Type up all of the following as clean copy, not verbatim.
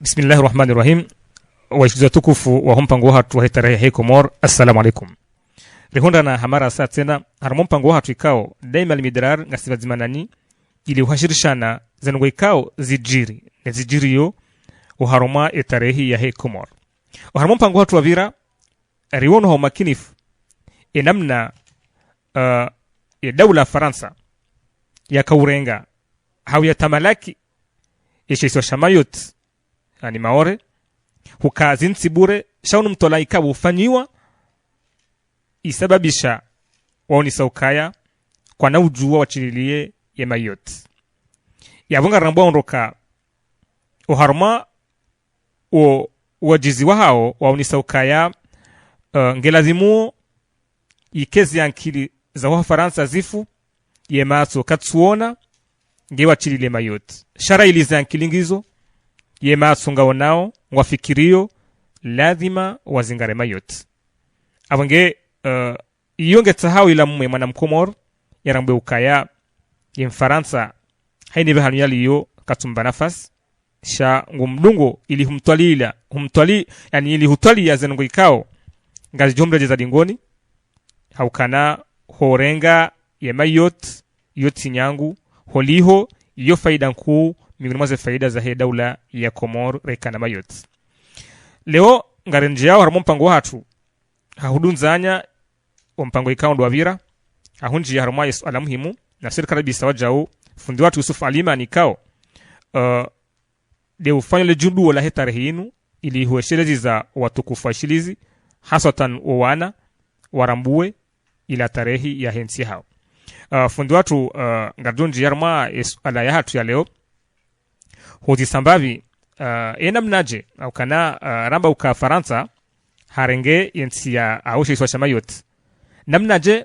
Bismillahir Rahmanir Rahim. Waishikiza tukufu wa mpango hatu wa tarehe Komor. Assalamu alaikum. Rihonda na hamara saa tena harimo mpango hatu ikao daima limidrar ngasiba zimanani ili uhashirishana zanungo ikao zijiri yo uharoma tarehe ya Komor. Harimo mpango hatu wa vira riwono ho makinifu enamna dawla Faransa ya kaurenga hawya tamalaki yeshiso shamayot ani maore hukazi nsibure shaunu mtola ikabu ufanyiwa isababisha waoni saukaya kwa na ujua wachililie ya mayot yavunga rambu onroka uharuma o wajizi wa hao waoni saukaya ngelazimu ikezi yankili za wa Faransa zifu ye maso katsuona nge wachililie mayot shara iliza yankilingizo ye maso ngaonao wafikirio lazima wazingare mayot avange iyonge tsahau ila mwe mwana mkomor yarambe ukaya ye Faransa haini behanu yaliyo katumba nafas sha ngumdungo ili humtwali yani ili hutwali ya zengo ikao ngazi jomre za dingoni haukana horenga ye mayot yoti nyangu holiho iyo faida nkuu miongoni mwa faida za daula ya Komor rekana mayot leo ngarenje yao harimo mpango hatu hahudunzanya mpango ikao ndo avira ahunji harimo yesu ala muhimu na serikali bisa wajao fundi watu Yusuf Alima nikao de ufanya le jundu la tarehe hinu ili hueshelezi za watukufu washilizi hasatan owana warambue ila tarehe ya hensi hao fundi watu ngadunji yarma ala ya hatu ya leo hodi sambavi enamnaje au kana ramba uka Faransa harenge yensi ya aushe iswa shamayot namnaje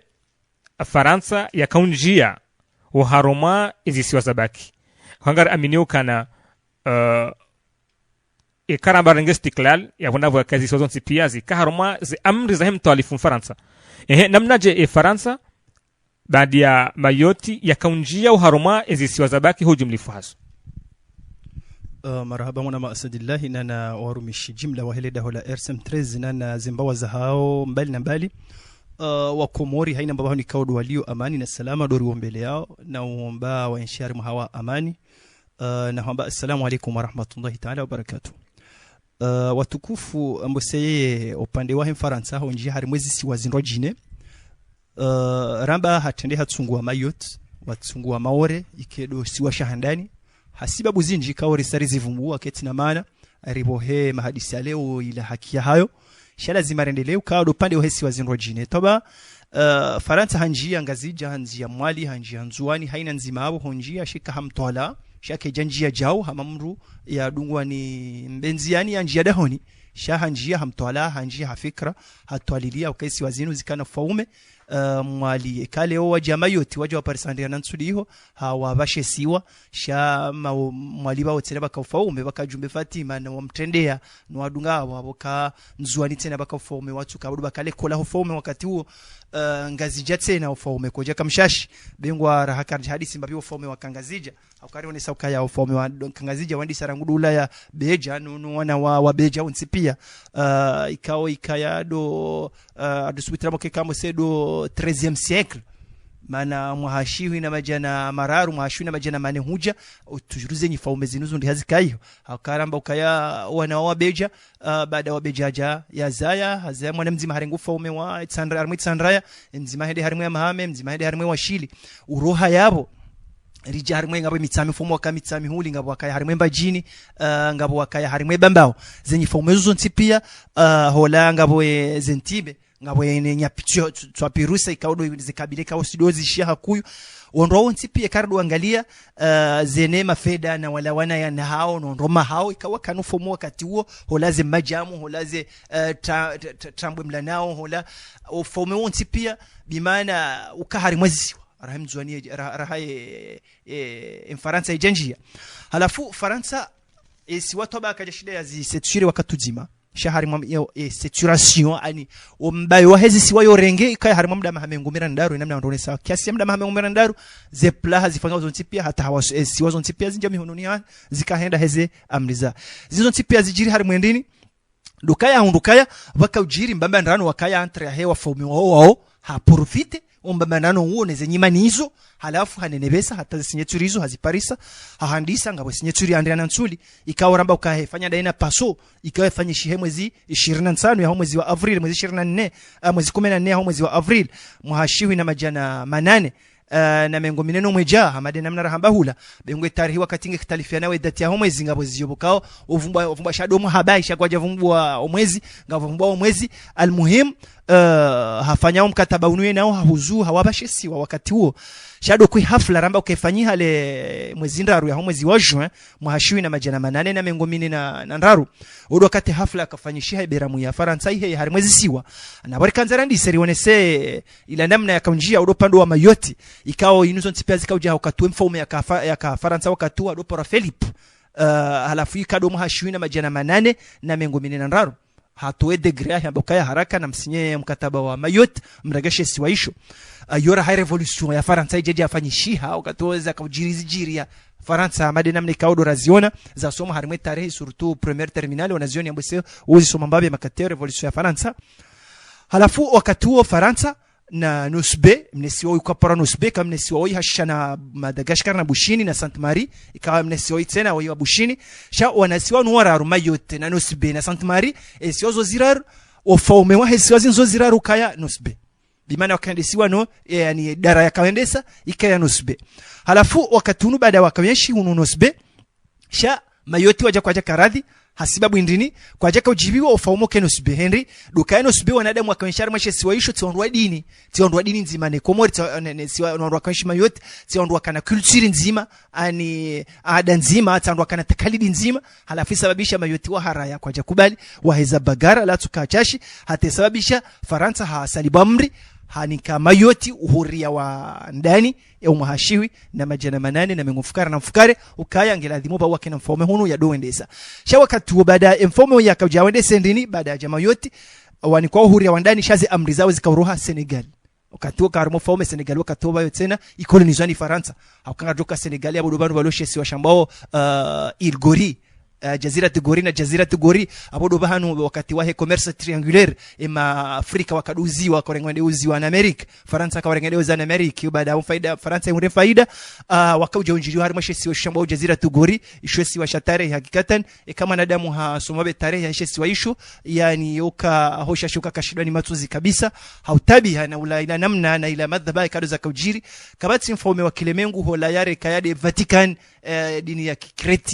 Faransa ya kaunjia uharoma izisiwa zabaki hangar aminio kana karamba renge stiklal ya vunavu ya kazi sozon sipiazi kaharoma zi amri za hemtalifu Faransa namnaje Faransa baada ya mayoti ya kaunjia uharoma izisiwa zabaki hujumlifu haso. Marhaba mwana maasadillahi nana warumishi jimla wa hele dahola RSM13 nana zimbawa za hao mbali na mbali wa Komori haina mbabaho ni kaudu walio amani na salama dori wombele yao na uomba wa inshari mhawa amani na huomba assalamu alaikum wa rahmatullahi ta'ala wa barakatuh. Watukufu amboseye upande wa Faransa ho njia hari mwezi si wazindwa jine ramba hatende hatsungua mayot watsungua maore ikedo siwa shahandani hasiba buzinji kaori sarizi vumbu aketi na maana ribohe mahadisi ya leo ila hakia hayo shala zimarendeleo kaado pande ohesi wazindwa jine toba Faransa hanjia ngazija hanjia mwali hanjia nzuani haina nzima abo honjia shika hamtola shake janjia jao hamamru ya dungwa ni mbenziani hanjia dahoni shahanjia hamtola hanjia hafikra hatwalilia ukaisi wazinu zikana faume mwali kale o wajamayoti waje wa Parisandria nansuliho hawabashe siwa sha mwali bawo tsena bakafaume bakajumbe Fatima na wamtendea no wadunga waboka nzuani tena bakafaume watu kabudu bakale kola hofaume wakati huo ngazija tena ufaume koja kamshashi bengwa rahakar hadisi mbabi ufaume wakangazija akari wone sauka ya ufaume wa kangazija wandi sarangudula ya beja no wana wa beja unsipia ikao ikayado adusubitira moke kamo sedo 13e siècle mana mwahashiwi na majana mararu mwahashiwi na majana mane huja tujuruze ni faume zinuzo ndi hazikayo hakaramba ukaya wana wa beja baada wa bejaja ya hazaya mwana mzima harengu faume wa Tsandraya mzima hende harimwe mahame mzima hende harimwe wa Shili uroha yabo rija harimwe ngabo mitsami fomo wa mitsami huli ngabo wakaya harimwe mbajini ngabo wakaya harimwe bambao zenyi faume zo ntipia hola ngabo zentibe ngabo yene nyapicho twapirusa ikaudo zikabile kao sidozi shia hakuyu onro ntipie kardo angalia zene mafeda na wala wana ya na hao nondoma hao ikawa kanufomo wakati huo holaze majamu holaze tambwe mlanao hola ufomo wontipia bimaana ukahari mwezi rahimzwani rahaye Faransa ijanjia halafu Faransa si watu baka shida ya zisetushire wakatuzima shahari mwa saturation ani ombayo hezi siwa yorenge ikaya hari mwa mahamengo ndaru namna ndonesa kiasi ya mahamengo ndaru ze plaha zifanya zontipia hata hawa siwa zontipia zinja mihununi zikahenda heze amriza zizo zontipia zijiri hari mwendini ndukaya waka ujiri mbamba ndarano wakaya antre ya hewa fomi wao ha profite ombamba nano uone zenyimani hizo halafu hanenebesa hata zisinyetura hizo haziparisa hahandisa ngabo sinyeturi Andriana Ntsuli ikawa ramba ukahefanya daina paso ikawa fanya shihe mwezi 25 ya mwezi wa Avril mwezi 24 mwezi 14 ya mwezi wa Avril muhashiwi na majana manane na mengo mineno mweja hamade namna rahambahula bengwe tarihi wakati nge kitalifiana we dati ya mwezi ngabo ziyobukao ovumba shadomo habai shagwaja vumbwa omwezi ngabo vumbwa omwezi almuhim hafanya mkataba unwe nao hahuzu hawabashesi wa wakati huo shado kui hafla ramba ukaifanyia le mwezi ndaru ya mwezi wa juin muhashiwi na majana manane na mengo minene na ndaru odo wakati hafla akafanyishia iberamu ya Faransa ihe hari mwezi siwa na bari kanzarandi seri onese ila namna ya kaunjia odo pando wa mayoti ikao inuzo ntipia zikauja wakati mfaume ya Faransa wakati wa dopora Philip halafu ikado muhashiwi na majana manane na mengo minene na ndaru hatoe degree ya mbokaya haraka na msinye mkataba wa Mayotte mregeshe siwaisho yora hai revolution ya Faransa ijeje afanyishiha ukatoweza kujiri ya Faransa made namne kaudo raziona za soma harimwe tarehe surtout première terminale wanazioni ambose uzi soma mbabe makateo revolution ya Faransa halafu wakati huo Faransa na Nusbe mnesiwa ukapara Nusbe kama mnesiwa hashana Madagascar na Bushini na Sainte Marie ikawa mnesiwa tena wa Bushini sha wanasiwa nuara Mayotte na Nusbe na Sainte Marie esiozo zirar ofaume wa hesiwa zinzo zirar ukaya Nusbe bimana wakandesiwa no yani dara ya kawendesa ikaya Nusbe halafu wakatunu baada wakayeshi hunu Nusbe sha Mayotte waja kwaja karadhi hasibabu indini kwa jaka ujibiwa ofaumo Nusbe Henry dukaya Nusbe wanadamu wakaweshari mwashe siwaisho tiondwa dini nzima ne komori tiondwa kawishi Mayotte tiondwa kana kulturi nzima ani ada nzima tiondwa kana takalidi nzima halafu sababisha Mayotte wa haraya kwa jakubali waheza bagara la tukachashi hata sababisha Faransa hasalibu amri hanika Mayotte uhuria wa ndani ya umahashiwi na majana manane na mengufukara na mfukare ukaya angeladhimu ba wake na mfaume hunu ya doendesa sha wakati huo baada ya mfaume ya kujawendesa ndini baada ya Mayotte wanikuwa uhuria wa ndani shazi amri zao zikauroha Senegal wakati huo karimo mfaume Senegal wakati huo bayo tena ikolonizwani Faransa hakanga joka Senegal ya bodobanu baloshesi wa shambao Île Gorée Jazira Tugori na Jazira Tugori abodo bahanu wakati wahe commerce triangulaire ema Afrika wakaduzi wakorengwende uzi wa Amerika Faransa kawarengende uzi wa Amerika baada ya faida Faransa imure faida wakauja unjiri hari mashesi wa shamba Jazira Tugori ishwesi wa shatare hakikatan kama nadamu ha somabe tarehe ya shesi wa ishu yani yoka hosha shuka kashidwa ni matuzi kabisa hautabi na ula ila namna na ila madhaba kado za kaujiri kabati mfaume wa kilemengu hola yare kayade Vatican dini ya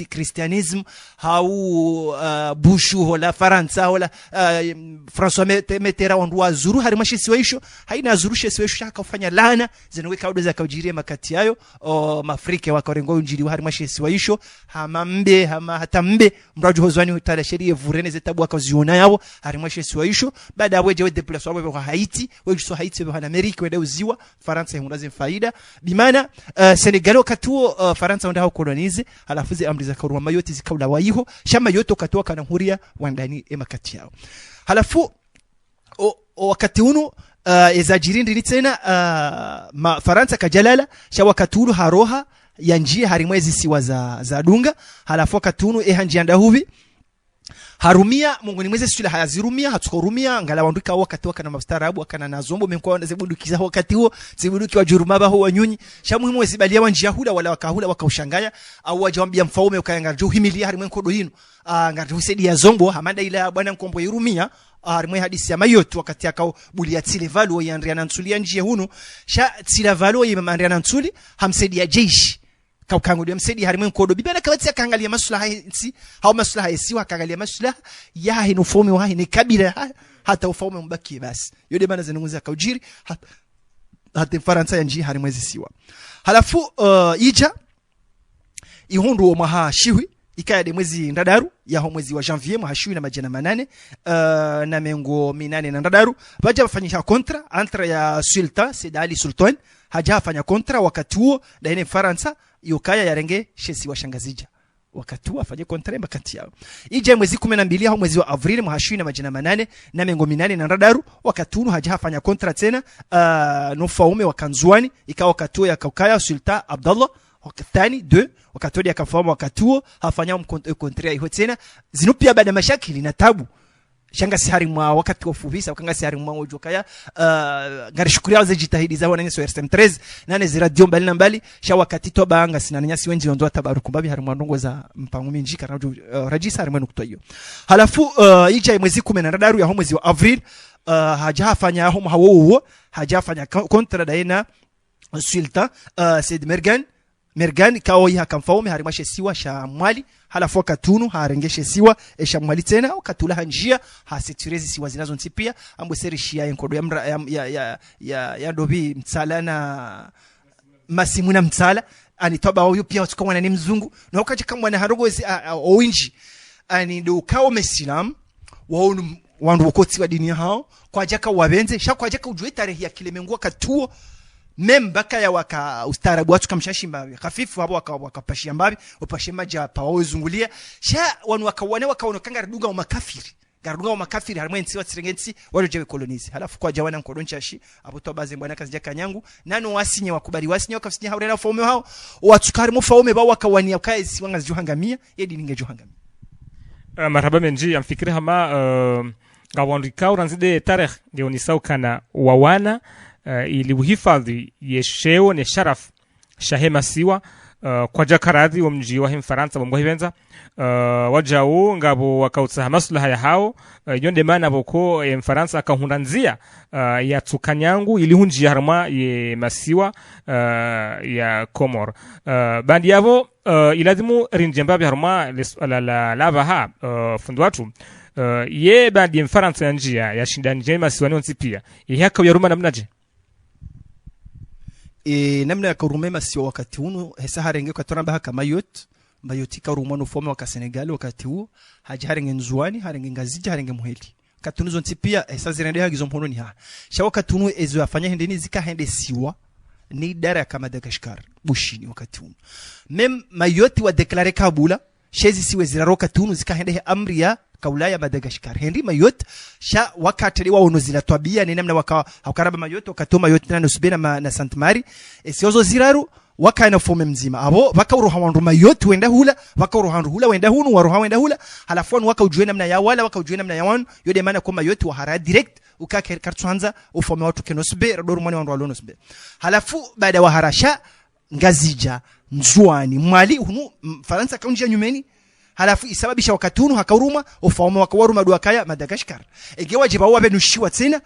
Christianism hau bushu hola Faransa hola François Mitterrand wa zuru hari mashisi waisho haina zuru shesi waisho shaka ufanya lana zinaweka audo za kaujiria makati yayo mafrika wakarengo unjiri hari mashisi waisho hamambe hatambe mraju hozwani utala sheria vurene zetabu wakaziona yao hari mashisi waisho baada weje we deplace wao kwa Haiti weje so Haiti wa Amerika wende uziwa Faransa hunaze faida bimana Senegal wakatuo Faransa ndio kolonize halafu zi amri za karuma Mayotte zikaula waiho shama yote katoa kana huria wandani emakati yao halafu wakati uno ezajirindi ni tena Faransa kajalala sha wakati uno haroha ya njia hari mwezi siwa za dunga halafu wakati uno ehanji anda huvi harumia mungu ni mwezi sula hayazirumia hatukorumia ngala wanduka wakati wakana mastarabu wakana nazombo mekwa zibundukiza wakati huo zibunduki wa jurumaba huo wanyunyi sha muhimu wesibalia wanjia hula wala wakahula wakaushangaya au wajawambia mfaume ukayanga juhimilia hari mwenkodo hino ngati usedi ya zombo hamanda ila bwana nkombo yirumia harimwe hadisi ya Mayotte wakati akao bulia tsile valo ya Andriana Ntsuli ya njia hunu sha tsila valo ya Andriana Ntsuli hamsedi ya jeshi kaukangudia msedi harimwe nkodo bibana kabati akaangalia maslaha nsi au maslaha yasiwa akaangalia maslaha ya hino fomi wa ni kabila hata ufaume mbaki basi yode bana zinunguza kaujiri hata Faransa ya njia harimwe zisiwa halafu ija ihundu wa mahashiwi ikaya de mwezi ndadaru ya mwezi wa janvier mahashiwi na majana manane na mengo minane na ndadaru baje bafanyisha kontra entre ya Sultan Said Ali Sultan haja afanya kontra wakati huo na ine Faransa yokaya yarenge shesi wa shangazija wakati afanye kontremba kati yao ije mwezi 12 au mwezi wa Avril mhashini na majina 8 na mengo 8 na radaru wakati haja hafanya kontra tena no faume wakanzwani ikawa wakati ya Kaukaya Sultan Abdullah wakati 2 wakati akafahamu wakati hafanya kontra hiyo tena zinupia baada mashakili na tabu shanga si harimwa wakati wa fuvisa wakanga si harimwa ujokaya ngarishukuria za jitahidi za wana nyeso RSM13 nane zira diomba lina mbali sha wakati to banga sinanya si wenji ondoa tabaruku mbabi harimwa ndongo za mpango minjika na rajisa harimwa nukuto hiyo halafu ija mwezi 10 ya mwezi wa Avril hajafanya hawo hajafanya kontra daina Sultan Said Mergan kao ya kamfaume harimashe siwa sha mwali halafu katunu harengeshe siwa sha mwali tena wakatula hanjia hasetirezi siwa zinazo ntipia ambo serishia enkodo ya mra ya dobi mtsala na masimuna mtsala anitoba huyo pia watukamwana ni mzungu na ukaje kama na harogo owinji ani do kao mesilam waonu wandu wokoti wa dini hao kwa jaka wabenze sha kwa jaka ujue tarehe ya kilemengua katuo membaka ya waka ustaarabu watu kamshashi mbabi hafifu hapo wakapashia mbabi upashia maja pa wazungulia sha wanu wakaona kanga ruduga wa makafiri harimwe nsi watsirengensi wale jewe kolonizi halafu kwa jawana nkodonchashi hapo to baze mbwana kazi jaka nyangu nano wasinye wakubali wasinye wakafisinya haurena faume hao watukari mu faume ba wakawania kaisi wanga juhangamia yedi ninge juhangamia marhaba menji amfikiri hama gawandika uranzide tarikh ndio nisaukana wawana ili uhifadhi yesheo ne sharaf shahema siwa kwa jakaradhi wa mji wa Mfaransa bombo hivenza wajao ngabo wakautsa maslaha ya hao yonde mana boko Mfaransa akahundanzia ya tukanyangu ili hunji harma ye masiwa ya Komor bandi yavo ilazimu rinjemba harma la lava ha fundu watu ye bandi Mfaransa ya njia ya shindanje masiwa nonsi pia yaka yaruma namnaje namna ya kurumema sio wakati huu hesa harenge kwa toramba haka mayoti karumano fome waka Senegal wakati huu hajarenge nzuani harenge ngazija harenge muheli katunuzo ntipia hesa zirende hagizo mpono ni ha sha wakati huu ezo afanya hendeni zika hende siwa ni idara ya Madagascar bushini wakati huu mem mayoti wa deklare kabula shezi siwe ziraroka tunu zika hende amri ya kaulaya Madagascar hendi mayot sha wakati wa unozila twabia ni namna wakaraba mayot wakatoma mayot na nusbena na Saint Mary esiozo ziraru wakaina fome mzima abo wakauruha wandu mayot wenda hula wakauruha hula wenda hunu waruha wenda hula halafu wakaujue namna ya wala wakaujue namna ya wanu yode maana kwa mayot wa hara direct ukake kartwanza ufome watu kenosbe rodoru mwana wandu alonosbe halafu baada wa harasha ngazija nzuani mwali hunu Faransa kaunjia nyumeni halafu isababisha wakatunu hakauruma ufaume wakawaruma duakaya Madagascar egewa jiba wabe nushiwa tena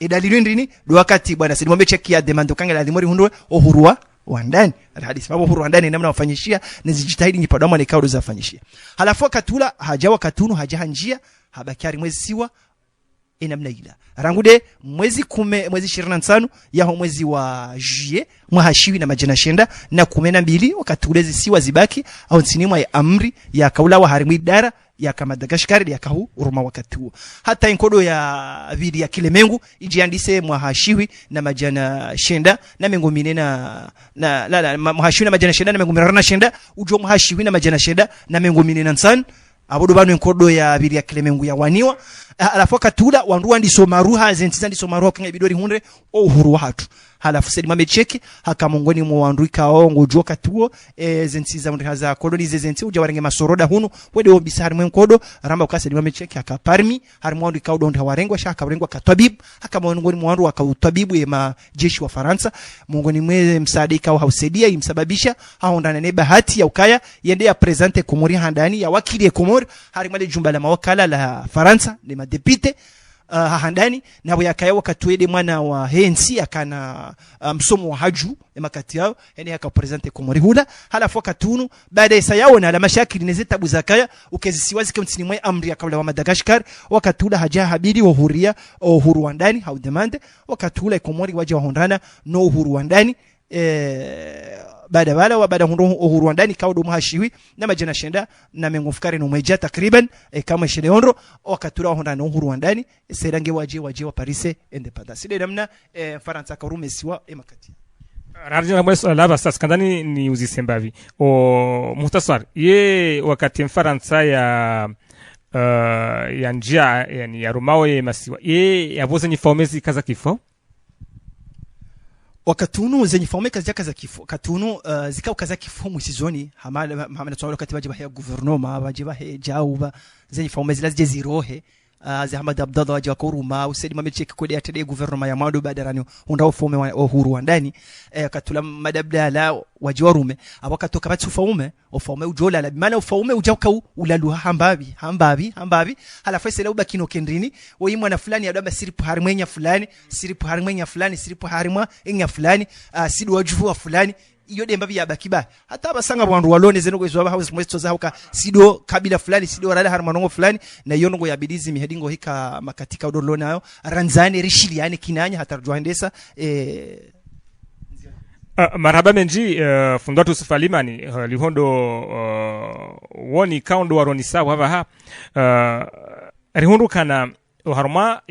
edalilu ndini duakati bwana sidi mwambe cheki ya demando kanga la dimori hundwe ohurua wandani hadi sababu uhuru wandani namna wafanyishia nizijitahidi nyipadama ni kaudo za fanyishia halafu wakatula hajawa katunu hajaha njia habakiari mwezi siwa namna ila rangude mwezi 25 ya mwezi wa juillet mwahashiwi na majana shenda na 12 wakati ulezi siwa zibaki au nsinimwa ya amri ya kaula wa harimu idara ya Madagascar ya kahu uruma wakati huo hata inkodo ya vidi ya Kilemengu ijiandise mwahashiwi na majana shenda na mengo mine na mwahashiwi na majana shenda na mengo mirana shenda ujo mwahashiwi na majana shenda na mengo mine na nsan abodo banu enkodo ya vidi ya Kilemengu ya waniwa alafu katula wanduwa ndisomaruha zentiza ndisomaruha kanga bidori hundre uhuru hatu halafu sedi mamecheki hakamongoni mu wandu ikaongo joka tuo zentiza mhaza koloni zenti uja warenge masoroda hunu wede obisari mwenkodo ramba ukasedi mamecheki akaparmi harimo wandu ikaudo ndo warengwa shaka warengwa katwabibu hakamongoni mu wandu akautabibu ya jeshi wa Faransa mongoni mwe msaada ikao hausedia imsababisha haondana ne bahati ya ukaya yende ya presente Komori handani ya wakili ya Komori harimo le jumba la mawakala la Faransa le madepite handani na yakaya wakatuede mwana wa hensi akana msomo wa haju makati yao yani akapresente Komori hula halafu katunu baada ya yao na la mashakili nezeta buzakaya ukezisiwazi kemtini mwe amri ya kabla wa Madagascar wakatula haja habidi wa huria uhuru wa ndani hau demande wakatula Komori waje wahondana no uhuru wa ndani baada wala wa baada uhuru ndani kaudo mhashiwi na majana shenda na mengofukare no mweja takriban kama sheleonro wakatura honda no uhuru ndani serange waje wa Paris independence ile namna Faransa karume siwa emakati rarjina mweso lava sasa kandani ni uzisembavi o muhtasar ye wakati Mfaransa ya njia yani ya Rumao ye masiwa ye yavuze ni faumezi kaza kifo wakatunu zenye faumeka zaka za kifo katunu zikao kaza kifo musizoni hamana tunalo kati baje bahe gouvernement baje bahe jauba zenye faumezi lazije zirohe Ahmad Abdallah waje wakoruma usedi mamecheki kodi atede gouvernement ya Mado badarani undao fome wa uhuru wa ndani katula madabdala waje warume abakatoka batsu faume ofaume ujola la maana ufaume ujauka ulalu hambabi hala faisela ubakino kendrini woyi mwana fulani adaba siripu harimwenya fulani siripu harimwa enya fulani sidu wajufu fulani iyo demba bya bakiba hata basanga bwandu walone zeno kwezo house mwesto za hoka sido kabila fulani sido rala harmanongo fulani na iyo ngo ya bidizi mihedingo hika makatika udolo nayo ranzani rishili yani kinanya hata rjoandesa marhaba menji fundatu sufalimani lihondo woni kaundo waroni sawa hava rihondo kana harma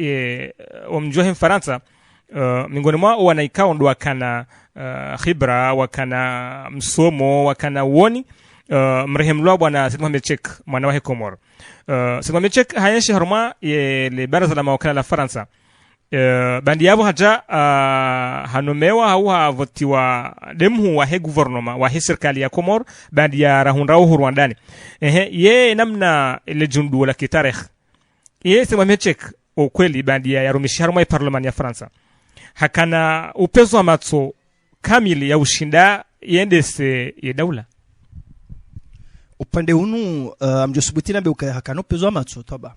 omjohe Mfaransa miongoni mwa wanaikaundo wakana khibra wakana msomo wakana woni mrehemlwa bwana Said Mohamed Chek mwana wa Komoro Said Mohamed Chek hayeshi harma le baraza la mawakala la Faransa bandi yabo haja hanomewa au havotiwa demhu wa he gouvernement wa he serikali ya Komoro bandi ya rahunra uhuru ndani ye namna ile jundu wala kitarikh ye Said Mohamed Chek ukweli bandi ya rumishi harma ya parliament ya Faransa hakana upezo wa matso kamili ya ushinda yendese ya daula upande unu mjosubutina be ukaya hakana upezo wa matso toba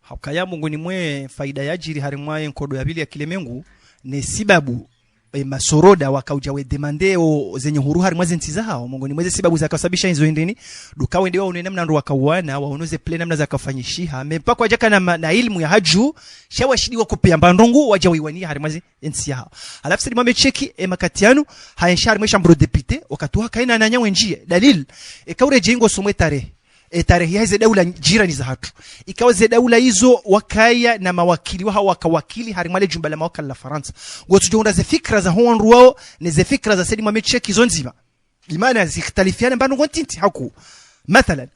hakaya mungoni mwe faida ya jiri harimwa enkodo ya bili ya kilemengu ne sibabu masoroda wakaujawe demande o zenye huru harimwa zintiza hao mungoni mweze sibabu zakasabisha hizo ndeni dukawe ndio waone namna ndo wakawana waonoze play namna zakafanyishiha mpaka wajaka na ilmu ya haju shawashidi wako pia ndongo wajawiwani harimwa zintiza hao alafu Said Mohamed Chek makatiano hayenshar mwesha mbro député wakatuha kaina na nyawe njie dalil kaure jengo somwe tarehe hizo daula jirani za hatu ikawa ze daula hizo wakaya na mawakili wao wakawakili harimale jumba la mawakala la Faransa ngotujonda ze fikra za honru wao ne ze fikra za Said Mohamed Chek zonzima limana zikhtalifiana mbano kontinti haku mathalan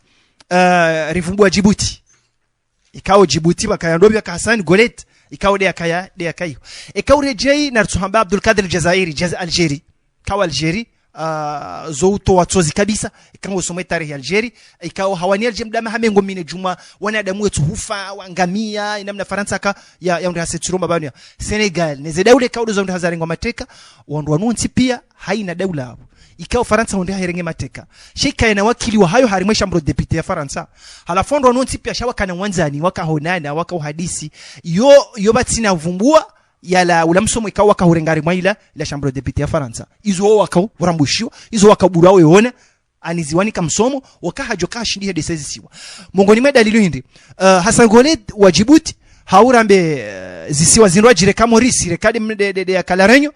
rivumbua Djibouti ikawa Djibouti wakayandobya ka Hassan Golet ikawa de akayo ikawa rejei na Tuhamba Abdul Kadir Jazairi Algeria kawa Algeria zouto watozi kabisa ikawa usome tarehe Algeria ikawa hawani Algeria hamengo mine juma wanadamu wetu hufa wangamia namna Faransa ka ya ndo haseturoma bania Senegal neze daula kaudo za ndo hazarengo mateka wandu wanunti pia haina daula hapo ikawa Faransa ndo hairenge mateka shika ina wakili wa hayo harimwesha mbro député ya Faransa halafu ndo wanunti pia shawaka na wanzani wakahonana wakauhadisi yo batina vumbua yala ulamsomo ikawa kahurengari mwaila la chambre député ya Faransa izo wakao urambushiwa izo wakaburawe yona aniziwani kamsomo wakahajoka shindi hede sezisiwa mongoni mwa dalili hindi Hassan Golet wa Djibouti haurambe zisiwa zinwa jire kamorisi rekadi de ya Kalarenyo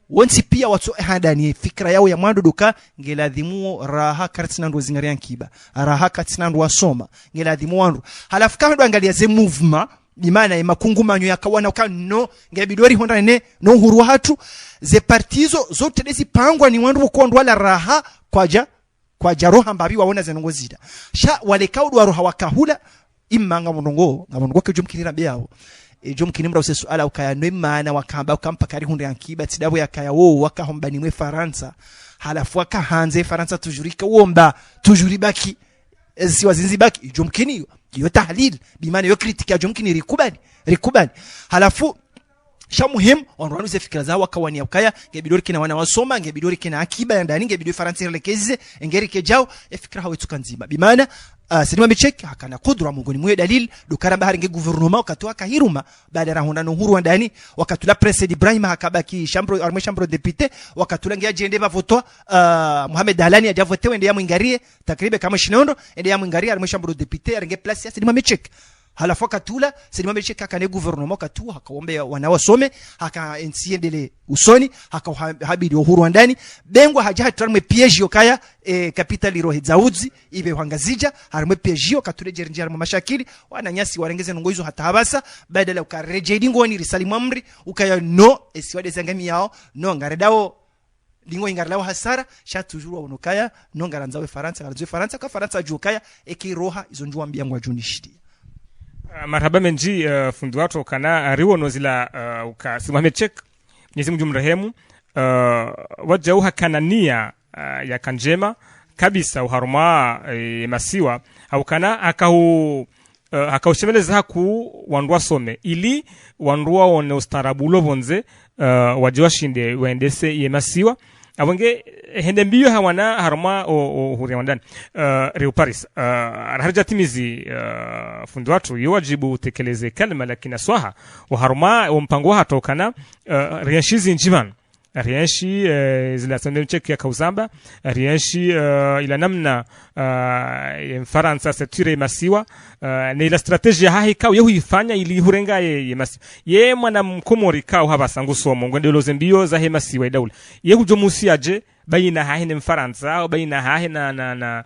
wonsi pia watu hadani fikra yao ya mwando doka ngeladhimu raha katina ndo zingari yankiba raha katina ndo wasoma ngeladhimu wandu halafu kando angalia ze movement bimana makungumanyo yakawana ukano ngebidori honda ne no huru hatu ze partizo zote desi pangwa ni wandu kondwala raha kwa jaroha mbabi waona zenongozida sha wale kaudu wa roha wakahula imanga munongo ngabongo ke jumkinira byao jumkinimra usesu ala ukaya no imana wakamba ukampa kari honda yankiba tidabo yakaya wo wakahombani mwe Faransa halafu wakahanze Faransa tujurika womba tujuribaki siwa zinzibaki jumkiniyo yo tahlil bimana yo kritika jomkini rikubani halafu sha muhimu wanrwanu ze fikra za wakawani yakaya ngebidori kina wana wasoma ngebidori kina akiba ya ndani ngebidori Faransa relekeze ngeri kejao fikra hawetu kanzima bimana Said Mohamed Chek hakana kudra mungoni mwe dalil dukara bahari nge gouvernement wakatoa kahiruma baada rahunda no huru ndani wakatula president Ibrahim hakabaki chambre député wakatula nge agende bavoto Mohamed Dalani ajavotewe ndiye mwingarie takriban kama shinondo ndiye mwingarie arme chambre député nge place ya Said Mohamed Chek halafu katula Said Mohamed Chek akane gouvernement katua hakaombe wanawasome haka ensiendele usoni haka habidi uhuru ndani bengwa haja hatramwe piège yokaya capital iro hezauzi ibe hangazija harmwe piège katule njara mashakili wananyasi warengeze ngo hizo hata habasa badala ukareje ngoni risalimu amri ukaya no esiwade zangami yao no ngaredao lingo ingarlawa hasara sha toujours onokaya nongaranzawe Faransa ka Faransa jukaya ekiroha izo njua mbiyangwa junishidi. Marhaba menji fundi watu kana riwono zila ukasimame check Mwenyezi Mungu mrehemu wajauha kanania ya kanjema kabisa uharuma masiwa au kana akaushebeleza haku wandwa some ili wandwa one ustarabulo bonze wajiwa shinde waendese yemasiwa abonge hende mbiyo hawana haruma huri wandani Rio Paris harja timizi fundi watu yuwajibu utekeleze kalima lakini swaha uharuma mpango hatokana rienshizi njiman rienshi zila sonde cheki ya kauzamba rienshi ila namna Faransa seture masiwa na ila strategia hahika yehuifanya ili hurenga ye masiwa ye mwana mkomori kao haba sangu somo ngwende loze mbio za he masiwa idaula ye hujomusi aje baina hahine Mfaransa au baina hahina na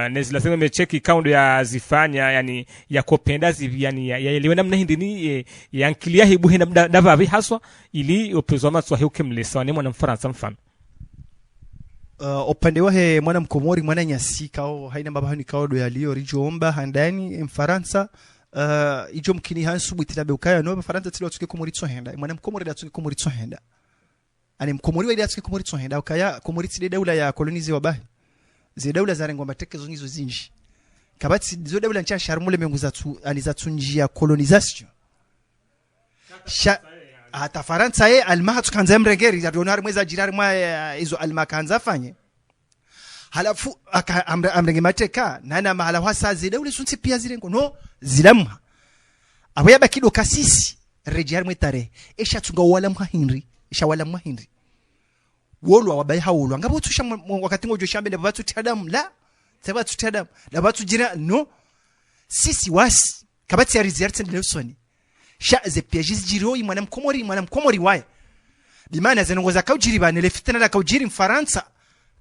nezila sonde cheki kaundo ya zifanya yani ya kopenda zivi yani ya elewe namna hindini yankilia hibu hina dabavi haswa ili opezo maswa heuke mlesa ni mwana Mfaransa mfano opande wahe mwana mkomori mwana nyasi kao haina mbaba ni kao do yaliyo rijoomba handani Mfaransa ijo mkini hansu bwitirabe ukaya no Faransa tilo tuke komori tsohenda mwana mkomori da tuke komori tsohenda ani mkomori wa da tuke komori tsohenda ukaya komori tide daula ya kolonize wabahi ze daula za rengo matekezo nizo zinji kabati zo daula ncha sharmule mengu zatu alizatu njia colonization hata Faransa almaha tukanza mregeri ya donar mweza jirari mwa izo almakanza fanye halafu amrenge mateka nana mahala hasa zile ule sunti pia zirengo no zilamha abo yabakido kasisi rejari mwetare esha tunga wala mwahinri esha wala mwahinri wolo wabai hawolo ngabo tusha wakati ngojo shambe ne batu tadam la tabatu tadam la batu jira no sisi wasi kabati ya rizierti Nelson sha ze piajiz jiro mwana mkomori wae bimana zenongoza kaujiri banele fitana la kaujiri Mfaransa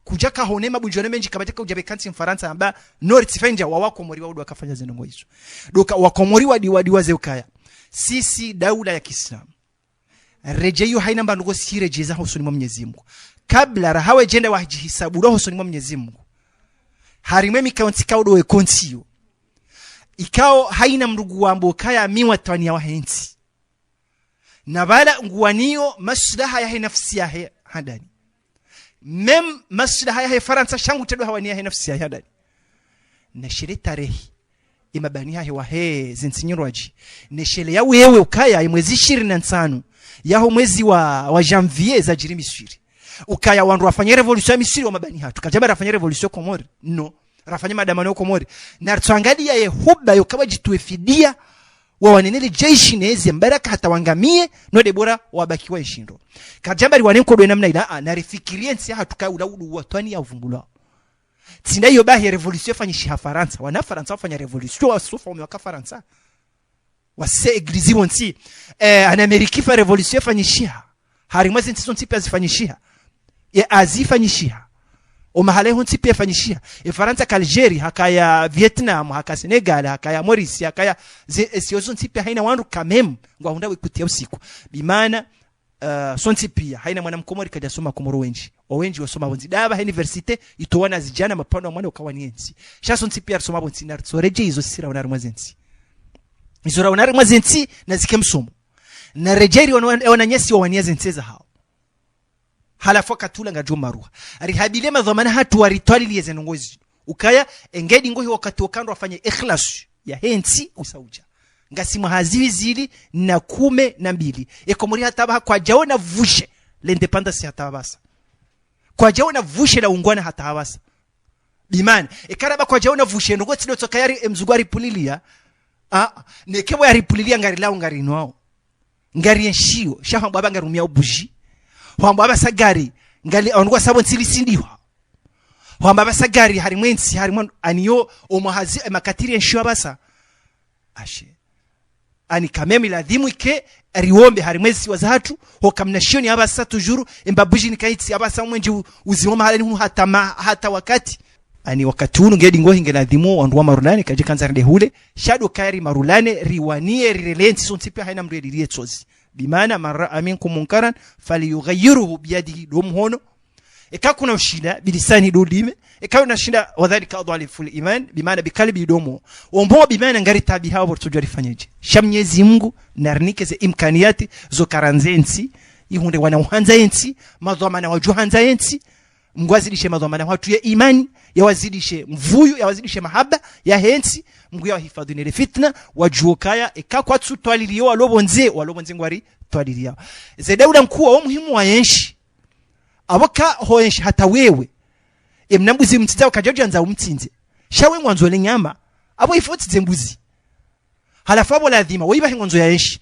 kuja kahone mabunjone menji kabati kaujabe kanti Mfaransa amba north fenja wa wakomori wa wakafanya zenongo hizo doka wakomori wadi wazeukaya sisi daula ya Kiislamu rejeyo haina mbandugo sirejeza hosoni mwa Mwenyezi Mungu kabla rahawe jenda wajihisabu roho hosoni mwa Mwenyezi Mungu harimemi kaunti kaudo ekontiyo ikao haina mrugu wambo kaya miwa tawani ya wahensi na bala nguwanio maslaha ya nafsi ya hadani mem maslaha ya Faransa shangu tedo hawania nafsi ya hadani na shire tarehi imabania hewa zinsinyirwaji na shile ya wewe ukaya mwezi 25 yaho mwezi wa janvier za jiri Misiri ukaya wandu wafanya revolution ya Misiri wa mabani hatu kajaba rafanya revolution Komori no rafanya madamano Komori na tuangalia yehuba yokawa jituefidia wa wanenele jeshi nezi mbaraka hata wangamie no debora wabakiwa ishindo kajamba liwanenko do namna ila na rifikirie nsi hatuka ulaudu watani ya uvumbula tinda yo bahi revolution fanyishi ha Faransa wana Faransa wafanya revolution wa sofa umewaka Faransa wase eglizi wonsi ana Amerika revolution fanyishia harimwazi ntizo ntipe azifanyishia ya azifanyishia omahale honti pia fanyishia Faransa ka Algeria hakaya Vietnam haka Senegal hakaya Maurice hakaya siozo ntipe haina wandu kamem ngwa hunda wikutia usiku bimana sonti pia haina mwana mkomori kaja soma Komoro wenji wasoma bonzi daba university itowana zijana mapano mwana ukawani enzi sha sonti pia soma bonzi na soreje izo sira onar mwazenzi izora onar mwazenzi na zikemsomo na rejeri wananyesi wawaniaze nteza hao halafu katula ngajua maruha rihabile madhamana hatu waritwali liye zenongozi ukaya engedi ngohi wakati wakando wafanye ikhlas ya hensi usauja ngasimu haziwi zili na 12 Komori hataba kwa jaona vushe l'independence hatabasa kwa jaona vushe la ungwana hatabasa bimana karaba kwa jaona vushe ndo tido tokayari mzugwari pulilia nekebo ya ripulilia ngari lao ngari nwao ngari yenshio shaha baba ngarumia ubuji hwamba basagari ngali onwa sabo nsilisindihwa hwamba basagari harimwensi harimon aniyo omuhazi makatiri yenshio basa ashe ani kamemi ladhimu ike riwombe harimwezi wazatu hokamnashioni abasa tujuru embabuji nikaiti abasa mwenji uzioma haleni hata wakati ani wakati hunu ngedi ngohi ngeladhimu onduwa marulane kaje kanzarinde hule shado kairi marulane riwanie rirelenti sontipe haina mredirie tsozi bimana mara aminkum munkaran falyughayyiruhu biyadihi domhono kuna ushinda bilisani dodime kuna shinda wadhalika adhaliful iman bimaana bikalbi domo ombo bimaana ngari tabi hawo bortujwa rifanyeje shamnyezi Mungu narnike ze imkaniyati zo karanzensi ihunde wana uhanza yensi madhamana wajuhanza yensi mgwazidishe madhamana watu ya imani yawazidishe mvuyu yawazidishe mahaba ya hensi Mungu yawahifadhi nile fitna wajuokaya kwa tutwaliliyo walobonze ngwari twaliliyo zedauda mkuu wa muhimu wa yenshi aboka hoyenshi hata wewe emnambuzi mtitao kajoja nza umtsinze shawe ngwanzo lenyama abo ifotse mbuzi halafabo lazima weiba ngonzo ya yenshi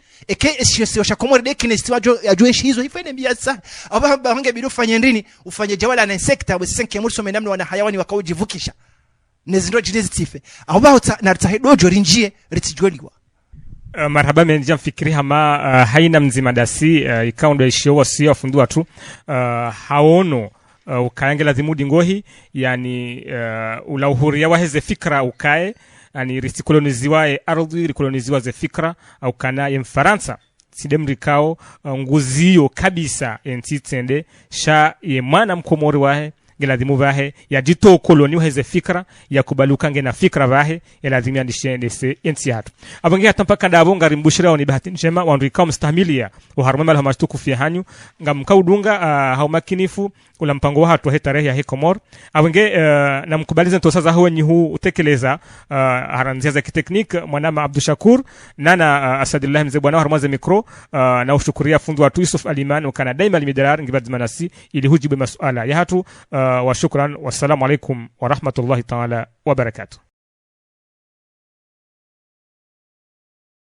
eshiyo shakomore de kinesti wajo yajoeshi hizo ifene biasa aba bange bidofanye ndini ufanye jawala na insecta bwe senke murso menamno wana hayawani wakawujivukisha nezindo jinezitife aba na tahidojo rinjie ritijoliwa marhaba menja mfikiri hama haina mzima dasi ikaundo ishio wasio afundua tu haono ukaenge lazimudi ngohi yani ula uhuria waheze fikra ukae ani risikoloniziwae ardhi rikoloniziwa ze fikra au kana ya Mfaransa sidemrikao nguziyo kabisa entitende sha ye mwana mkomori wahe geladimu vahe ya jito koloni waheze fikra ya kubaluka ngena fikra vahe ya lazimi andishende se enti hatu abange hatampaka ndabo ngarimbushira oni bahati njema wanrikao mstahimilia uharumema lahamastuku fi hanyu ngamkaudunga haumakinifu ula mpango wa hatu tarehe ya Hekomor abange na mkubaliza ntosa za hawenyi huu utekeleza haranzia za kiteknik mwanama Abdushakur nana Asadillah mzee bwana harmaze mikro na ushukuria fundu watu Yusuf Aliman ukana daima limidarar ngibadmanasi ili hujibu masuala ya hatu wa shukran wassalamu alaikum wa rahmatullahi ta'ala wa barakatuh.